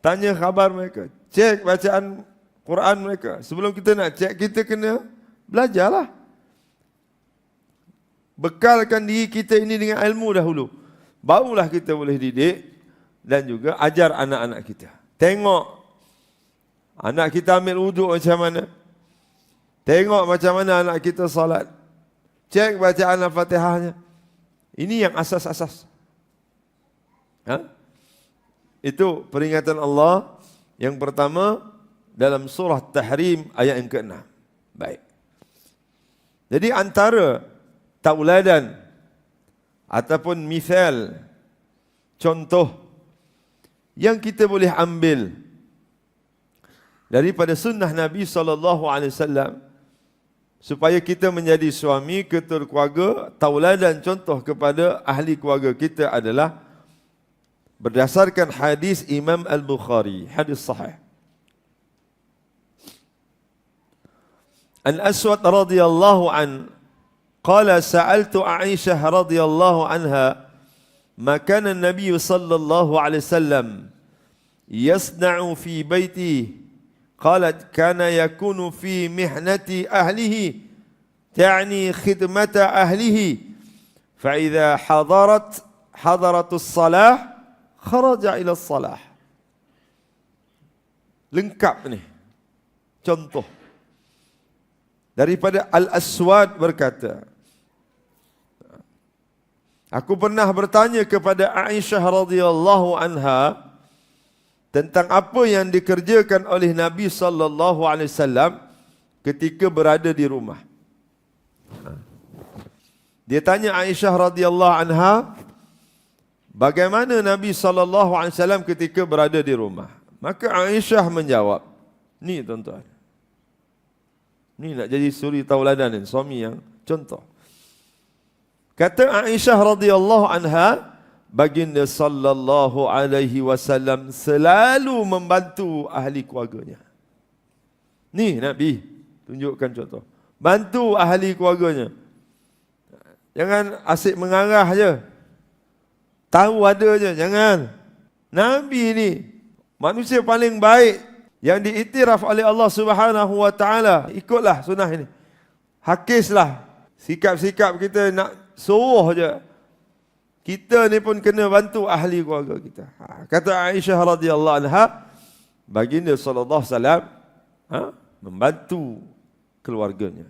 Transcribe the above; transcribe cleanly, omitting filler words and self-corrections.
Tanya khabar mereka. Cek bacaan Quran mereka. Sebelum kita nak cek, kita kena belajarlah. Bekalkan diri kita ini dengan ilmu dahulu. Barulah kita boleh didik dan juga ajar anak-anak kita. Tengok anak kita ambil wuduk macam mana. Tengok macam mana anak kita salat. Cek bacaan Al-Fatihahnya. Ini yang asas-asas. Itu peringatan Allah yang pertama dalam surah Tahrim ayat yang ke-6. Baik. Jadi antara tauladan ataupun misal, contoh yang kita boleh ambil daripada sunnah Nabi SAW supaya kita menjadi suami, ketua keluarga, tauladan contoh kepada ahli keluarga kita adalah berdasarkan hadis Imam Al-Bukhari, hadis sahih. Al-Aswad radhiyallahu an qala sa'altu Aisyah radhiyallahu anha ma kana an-nabiy sallallahu alaihi wasallam yasna'u fi baitihi qalat kana yakunu fi mihnati ahlihi ta'ni khidmata ahlihi fa idza hadaratus salah kharaja ila salah. Lengkap ni. Contoh. Daripada Al-Aswad berkata, aku pernah bertanya kepada Aisyah radhiyallahu anha tentang apa yang dikerjakan oleh Nabi sallallahu alaihi wasallam ketika berada di rumah. Dia tanya Aisyah radhiyallahu anha, bagaimana Nabi SAW ketika berada di rumah? Maka Aisyah menjawab. Ni tuan-tuan. Ni nak jadi suri tauladan ni, suami yang contoh. Kata Aisyah radhiyallahu anha, baginda sallallahu alaihi wasallam selalu membantu ahli keluarganya. Ni Nabi tunjukkan contoh. Bantu ahli keluarganya. Jangan asyik mengarah je. Tahu ada je, jangan. Nabi ni manusia paling baik yang diiktiraf oleh Allah Subhanahu wa taala. Ikutlah sunnah ini. Hakislah sikap-sikap kita nak suruh je. Kita ni pun kena bantu ahli keluarga kita. Kata Aisyah radhiyallahu anha, baginda sallallahu alaihi wasallam membantu keluarganya.